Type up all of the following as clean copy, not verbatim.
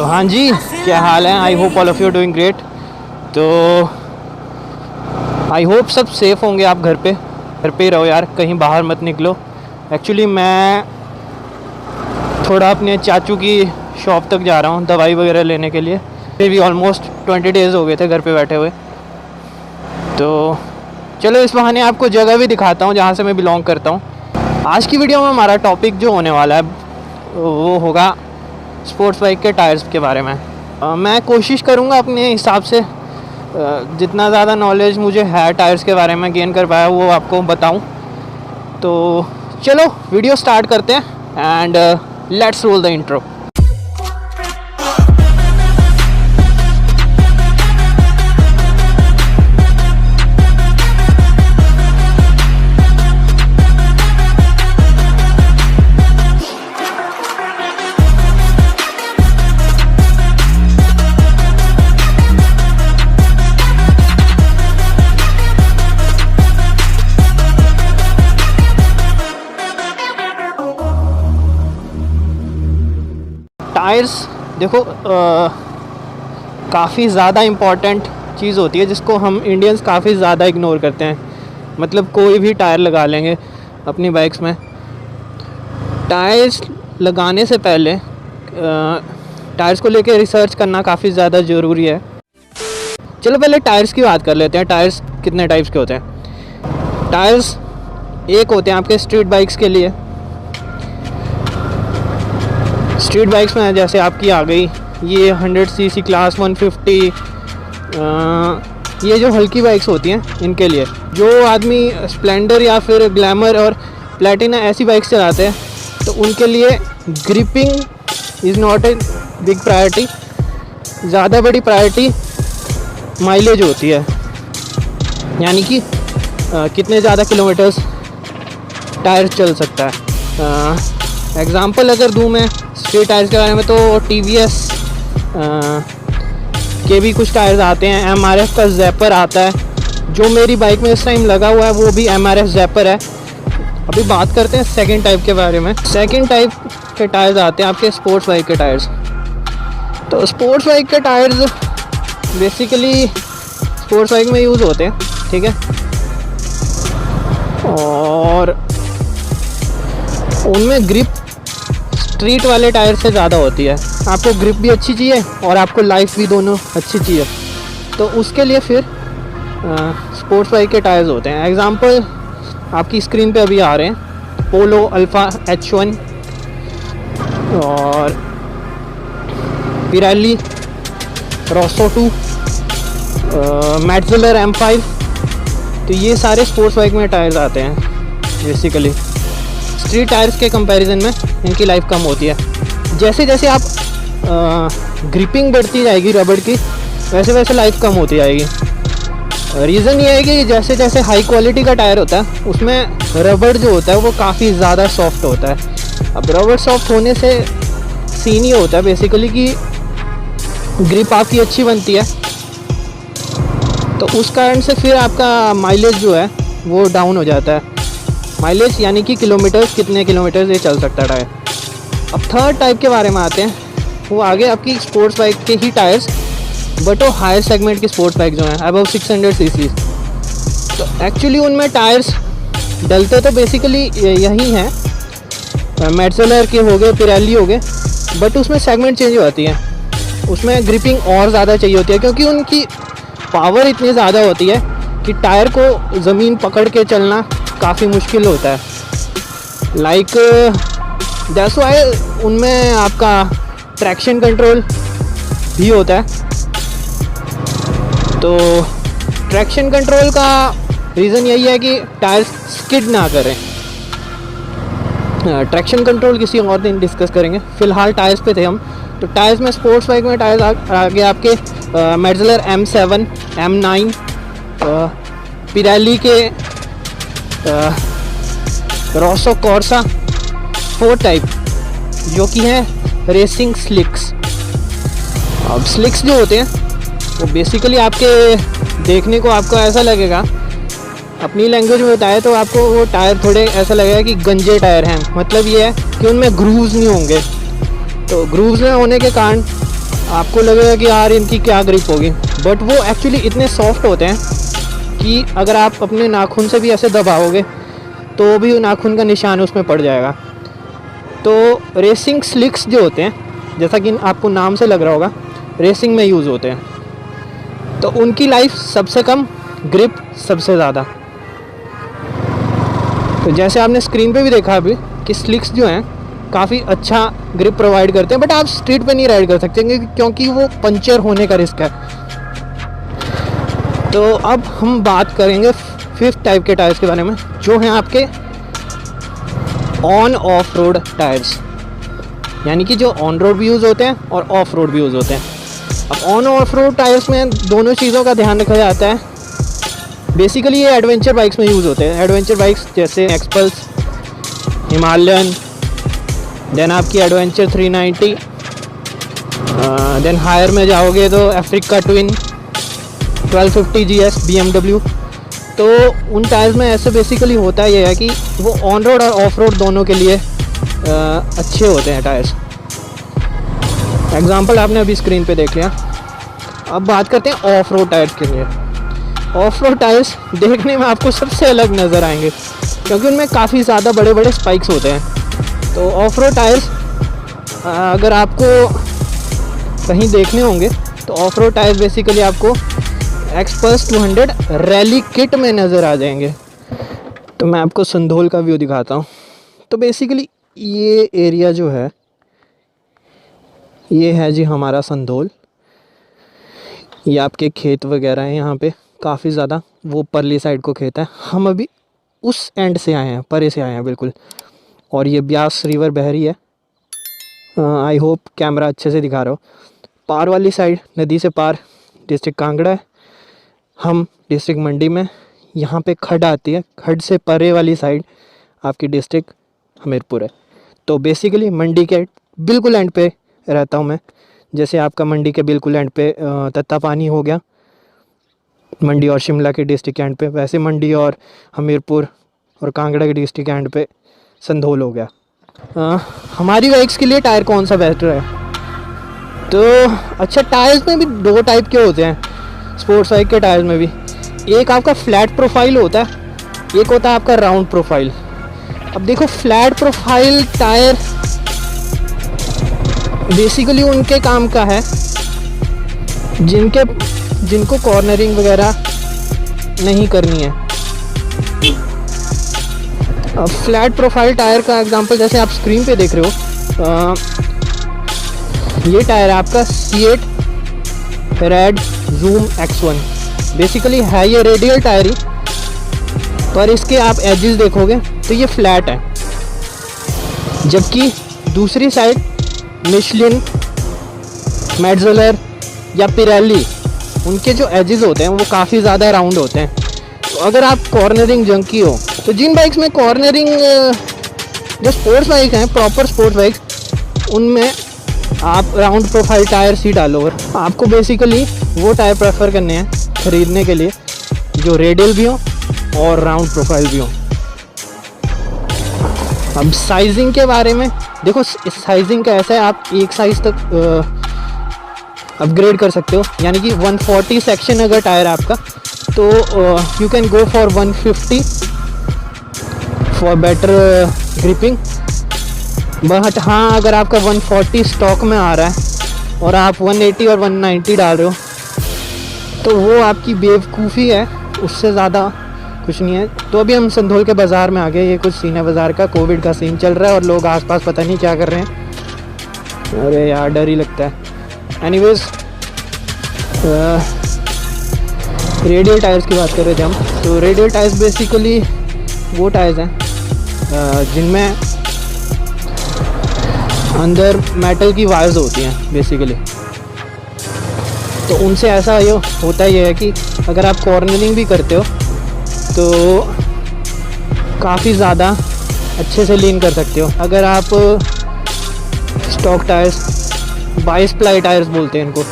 तो हाँ जी, क्या हाल है? I hope all of you doing great. तो आई होप सब सेफ़ होंगे। आप घर पे ही रहो यार, कहीं बाहर मत निकलो। एक्चुअली मैं थोड़ा अपने चाचू की शॉप तक जा रहा हूँ दवाई वगैरह लेने के लिए। फिर भी ऑलमोस्ट 20 डेज़ हो गए थे घर पे बैठे हुए। तो चलो इस बहाने आपको जगह भी दिखाता हूँ जहाँ से मैं बिलोंग करता हूँ। आज की वीडियो में हमारा टॉपिक जो होने वाला है वो होगा स्पोर्ट्स बाइक के टायर्स के बारे में। मैं कोशिश करूँगा अपने हिसाब से जितना ज़्यादा नॉलेज मुझे है टायर्स के बारे में गेन कर पाया वो आपको बताऊँ। तो चलो वीडियो स्टार्ट करते हैं and let's roll the intro. Tyres देखो काफ़ी ज़्यादा इम्पॉर्टेंट चीज़ होती है जिसको हम इंडियंस काफ़ी ज़्यादा इग्नोर करते हैं। मतलब कोई भी टायर लगा लेंगे अपनी बाइक्स में। टायर्स लगाने से पहले टायर्स को लेके रिसर्च करना काफ़ी ज़्यादा ज़रूरी है। चलो पहले टायर्स की बात कर लेते हैं। टायर्स कितने टाइप्स के होते हैं? टायर्स एक होते हैं आपके स्ट्रीट बाइक्स के लिए। स्ट्रीट बाइक्स में जैसे आपकी आ गई ये 100 सीसी क्लास 150, ये जो हल्की बाइक्स होती हैं इनके लिए। जो आदमी स्प्लेंडर या फिर ग्लैमर और प्लैटिना ऐसी बाइक्स चलाते हैं तो उनके लिए gripping is not a big priority. ज़्यादा बड़ी प्रायोरिटी माइलेज होती है, यानी कि कितने ज़्यादा किलोमीटर्स टायर चल सकता है। एग्ज़ाम्पल अगर दूँ मैं स्ट्रीट टायर्स के बारे में तो TVS के भी कुछ टायर्स आते हैं। MRF का ज़ैपर आता है। जो मेरी बाइक में इस टाइम लगा हुआ है वो भी MRF ज़ैपर है। अभी बात करते हैं सेकंड टाइप के बारे में। सेकंड टाइप के टायर्स आते हैं आपके स्पोर्ट्स बाइक के टायर्स। तो स्पोर्ट्स बाइक के टायर्स बेसिकली स्पोर्ट्स बाइक में यूज़ होते हैं, ठीक है। और उनमें ग्रिप स्ट्रीट वाले टायर से ज़्यादा होती है। आपको ग्रिप भी अच्छी चाहिए और आपको लाइफ भी दोनों अच्छी चाहिए, तो उसके लिए फिर स्पोर्ट्स बाइक के टायर्स होते हैं। एग्ज़ाम्पल आपकी स्क्रीन पे अभी आ रहे हैं पोलो अल्फ़ा H1 और पिरेली रोसो 2, मैटज़ेलर M5। तो ये सारे स्पोर्ट्स बाइक में टायर्स आते हैं बेसिकली। स्ट्रीट टायर्स के कंपैरिजन में इनकी लाइफ कम होती है। जैसे जैसे आप ग्रिपिंग बढ़ती जाएगी रबड़ की वैसे वैसे लाइफ कम होती जाएगी। रीज़न ये है कि जैसे जैसे हाई क्वालिटी का टायर होता है उसमें रबड़ जो होता है वो काफ़ी ज़्यादा सॉफ्ट होता है। अब रबड़ सॉफ्ट होने से सीन ये होता है बेसिकली कि ग्रिप आपकी अच्छी बनती है, तो उस कारण से फिर आपका माइलेज जो है वो डाउन हो जाता है। माइलेज यानी कि किलोमीटर्स, कितने किलोमीटर्स ये चल सकता है टायर। अब थर्ड टाइप के बारे में आते हैं। वो आगे आपकी स्पोर्ट्स बाइक के ही टायर्स, बट वो हायर सेगमेंट की स्पोर्ट्स बाइक जो हैं अबव 600 सीसी। तो एक्चुअली उनमें टायर्स डलते तो बेसिकली यही हैं, मैटज़ेलर के हो गए, पिरेली हो गए, बट उसमें सेगमेंट चेंज होती है। उसमें ग्रिपिंग और ज़्यादा चाहिए होती है क्योंकि उनकी पावर इतनी ज़्यादा होती है कि टायर को ज़मीन पकड़ के चलना काफ़ी मुश्किल होता है। लाइक दैट्स व्हाई उनमें आपका ट्रैक्शन कंट्रोल भी होता है। तो ट्रैक्शन कंट्रोल का रीज़न यही है कि टायर स्किड ना करें। ट्रैक्शन कंट्रोल किसी और दिन डिस्कस करेंगे, फ़िलहाल टायर्स पे थे हम। तो टायर्स में स्पोर्ट्स बाइक में टायर्स आगे आपके मैटज़ेलर M7, M9, पिरेली के रोसो कॉर्सा 4 टाइप जो कि हैं रेसिंग स्लिक्स। अब स्लिक्स जो होते हैं वो बेसिकली आपके देखने को आपको ऐसा लगेगा, अपनी लैंग्वेज में बताए तो आपको वो टायर थोड़े ऐसा लगेगा कि गंजे टायर हैं। मतलब ये है कि उनमें ग्रूव्स नहीं होंगे। तो ग्रूव्स न होने के कारण आपको लगेगा कि यार इनकी क्या ग्रिप होगी, बट वो एक्चुअली इतने सॉफ्ट होते हैं कि अगर आप अपने नाखून से भी ऐसे दबाओगे तो भी नाखून का निशान उसमें पड़ जाएगा। तो रेसिंग स्लिक्स जो होते हैं, जैसा कि आपको नाम से लग रहा होगा, रेसिंग में यूज़ होते हैं, तो उनकी लाइफ सबसे कम, ग्रिप सबसे ज़्यादा। तो जैसे आपने स्क्रीन पे भी देखा अभी कि स्लिक्स जो हैं काफ़ी अच्छा ग्रिप प्रोवाइड करते हैं, बट आप स्ट्रीट पे नहीं राइड कर सकते क्योंकि वो पंचर होने का रिस्क है। तो अब हम बात करेंगे 5th टाइप के टायर्स के बारे में, जो हैं आपके ऑन ऑफ रोड टायर्स, यानी कि जो ऑन रोड भी यूज़ होते हैं और ऑफ रोड भी यूज़ होते हैं। अब ऑन ऑफ रोड टायर्स में दोनों चीज़ों का ध्यान रखा जाता है। बेसिकली ये एडवेंचर बाइक्स में यूज़ होते हैं। एडवेंचर बाइक्स जैसे एक्सपल्स, हिमालयन, देन आपकी एडवेंचर 390, देन हायर में जाओगे तो अफ्रीका ट्विन 1250 GS BMW। तो उन टायर्स में ऐसे बेसिकली होता है ये है कि वो ऑन रोड और ऑफ रोड दोनों के लिए अच्छे होते हैं टायर्स। एग्जांपल आपने अभी स्क्रीन पे देख लिया। अब बात करते हैं ऑफ रोड टायर्स के लिए। ऑफ रोड टायर्स देखने में आपको सबसे अलग नज़र आएंगे क्योंकि उनमें काफ़ी ज़्यादा बड़े बड़े स्पाइक्स होते हैं। तो ऑफ रोड टायर्स अगर आपको कहीं देखने होंगे तो ऑफ रोड टायर्स बेसिकली आपको एक्सपल्स 200 रैली किट में नज़र आ जाएंगे। तो मैं आपको संधोल का व्यू दिखाता हूँ। तो बेसिकली ये एरिया जो है ये है जी हमारा संधोल। ये आपके खेत वगैरह हैं, यहाँ पे काफ़ी ज़्यादा, वो परली साइड को खेत है। हम अभी उस एंड से आए हैं, परे से आए हैं बिल्कुल, और ये ब्यास रिवर बह रही है। आई होप कैमरा अच्छे से दिखा रहा हो। पार वाली साइड, नदी से पार डिस्ट्रिक्ट कांगड़ा है, हम डिस्ट्रिक्ट मंडी में। यहाँ पे खड आती है, खड से परे वाली साइड आपकी डिस्ट्रिक्ट हमीरपुर है। तो बेसिकली मंडी के बिल्कुल एंड पे रहता हूँ मैं। जैसे आपका मंडी के बिल्कुल एंड पे तत्तापानी हो गया, मंडी और शिमला के डिस्ट्रिक्ट एंड पे, वैसे मंडी और हमीरपुर और कांगड़ा के डिस्ट्रिक्ट एंड पे संधोल हो गया। हमारी बाइक्स के लिए टायर कौन सा बेहतर है? तो अच्छा, टायर्स में भी 2 टाइप के होते हैं स्पोर्ट्स बाइक के टायर्स में भी। एक आपका फ्लैट प्रोफाइल होता है, एक होता है आपका राउंड प्रोफाइल। अब देखो, फ्लैट प्रोफाइल टायर बेसिकली उनके काम का है जिनको कॉर्नरिंग वगैरह नहीं करनी है। अब फ्लैट प्रोफाइल टायर का एग्जांपल जैसे आप स्क्रीन पे देख रहे हो, ये टायर आपका C8 red zoom X1 basically है। ये रेडियल टायर ही, पर इसके आप एजेस देखोगे तो ये फ्लैट है, जबकि दूसरी साइड मिशलिन, मेट्जेलर या पिरेली, उनके जो एजेस होते हैं वो काफ़ी ज़्यादा राउंड होते हैं। तो अगर आप कॉर्नरिंग जंकी हो, तो जिन बाइक्स में कॉर्नरिंग, जो स्पोर्ट्स बाइक हैं, प्रॉपर स्पोर्ट्स बाइक, उनमें आप राउंड प्रोफाइल टायर्स ही डालो। और आपको बेसिकली वो टायर प्रेफर करने हैं ख़रीदने के लिए जो रेडियल भी हो और राउंड प्रोफाइल भी हो। अब साइजिंग के बारे में देखो, इस साइजिंग का ऐसा है, आप एक साइज़ तक अपग्रेड कर सकते हो। यानी कि 140 सेक्शन अगर टायर आपका, तो you can go for 150 for better gripping. But हाँ, अगर आपका 140 स्टॉक में आ रहा है और आप 180 और 190 डाल रहे हो, तो वो आपकी बेवकूफ़ी है, उससे ज़्यादा कुछ नहीं है। तो अभी हम संधोल के बाज़ार में आ गए। ये कुछ सीन है बाज़ार का, कोविड का सीन चल रहा है और लोग आसपास पता नहीं क्या कर रहे हैं। अरे यार, डर ही लगता है। एनीवेज, रेडियल टायर्स की बात कर रहे थे हम। तो रेडियल टायर्स बेसिकली वो टायर्स हैं जिनमें अंदर मेटल की वायर्स होती हैं बेसिकली। तो उनसे ऐसा ये होता ही है कि अगर आप कॉर्नरिंग भी करते हो तो काफ़ी ज़्यादा अच्छे से लीन कर सकते हो। अगर आप स्टॉक टायर्स, 22 प्लाई टायर्स बोलते हैं इनको,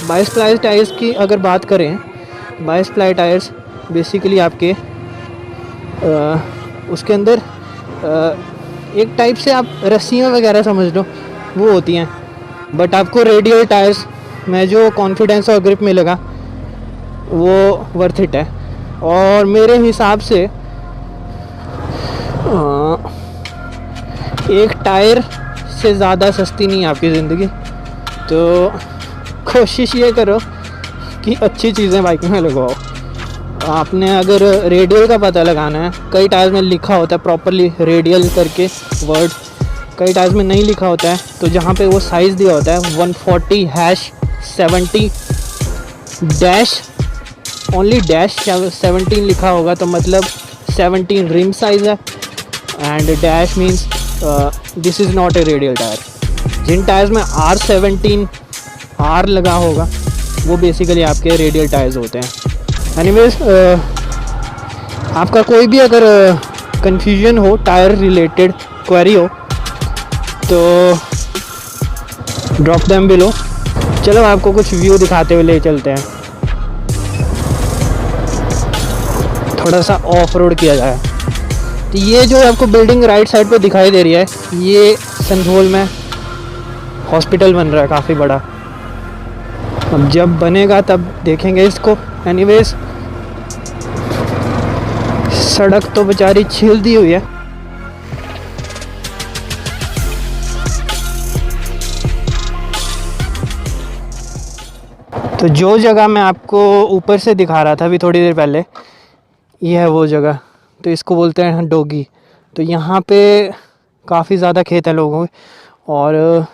22 प्लाई टायर्स की अगर बात करें, 22 प्लाई टायर्स बेसिकली आपके उसके अंदर एक टाइप से आप रस्सियाँ वगैरह समझ लो, वो होती हैं। बट आपको रेडियल टायर्स मैं जो कॉन्फिडेंस और ग्रिप मिलेगा वो वर्थ इट है। और मेरे हिसाब से एक टायर से ज़्यादा सस्ती नहीं है आपकी ज़िंदगी। तो कोशिश ये करो कि अच्छी चीज़ें बाइक में लगवाओ। आपने अगर रेडियल का पता लगाना है, कई टायर्स में लिखा होता है प्रॉपरली रेडियल करके वर्ड, कई टायर्स में नहीं लिखा होता है। तो जहाँ पे वो साइज़ दिया होता है 140/70 डैश ओनली डैश 17 लिखा होगा, तो मतलब 17 रिम साइज़ है। And dash means this is not a radial tyre. जिन टायर्स में R17 R लगा होगा वो बेसिकली आपके रेडियल टायर्स होते हैं। एनीवेज, आपका कोई भी अगर कंफ्यूजन हो, टायर रिलेटेड क्वेरी हो, तो ड्रॉप देम बिलो। चलो आपको कुछ व्यू दिखाते हुए ले चलते हैं, थोड़ा सा ऑफ रोड किया जाए। तो ये जो आपको बिल्डिंग राइट साइड पे दिखाई दे रही है, ये संधोल में हॉस्पिटल बन रहा है काफ़ी बड़ा। अब जब बनेगा तब देखेंगे इसको। एनीवेज, सड़क तो बेचारी छील दी हुई है। तो जो जगह मैं आपको ऊपर से दिखा रहा था अभी थोड़ी देर पहले, ये है वो जगह। तो इसको बोलते हैं डोगी। तो यहाँ पे काफ़ी ज़्यादा खेत है लोगों के, और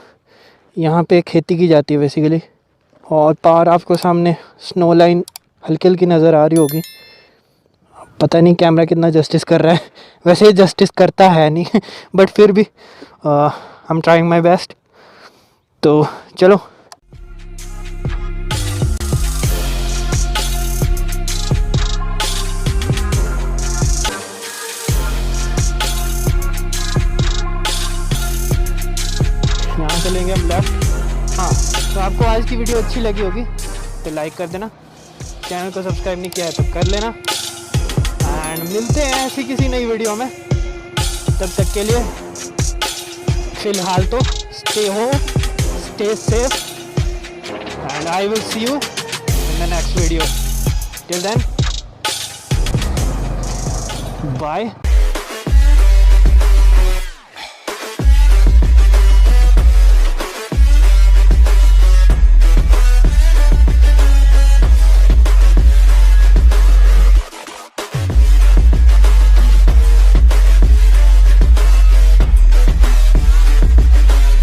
यहाँ पे खेती की जाती है बेसिकली। और पार आपको सामने स्नो लाइन हल्की हल्की नज़र आ रही होगी। पता नहीं कैमरा कितना जस्टिस कर रहा है, वैसे ही जस्टिस करता है नहीं बट फिर भी I am trying my best. तो चलो, यहाँ चलेंगे हम लेफ्ट। हाँ, तो आपको आज की वीडियो अच्छी लगी होगी तो लाइक कर देना, चैनल को सब्सक्राइब नहीं किया है तो कर लेना। एंड मिलते हैं ऐसी किसी नई वीडियो में, तब तक के लिए फ़िलहाल तो stay home, stay safe, and I will see you in the next video. Till then, bye.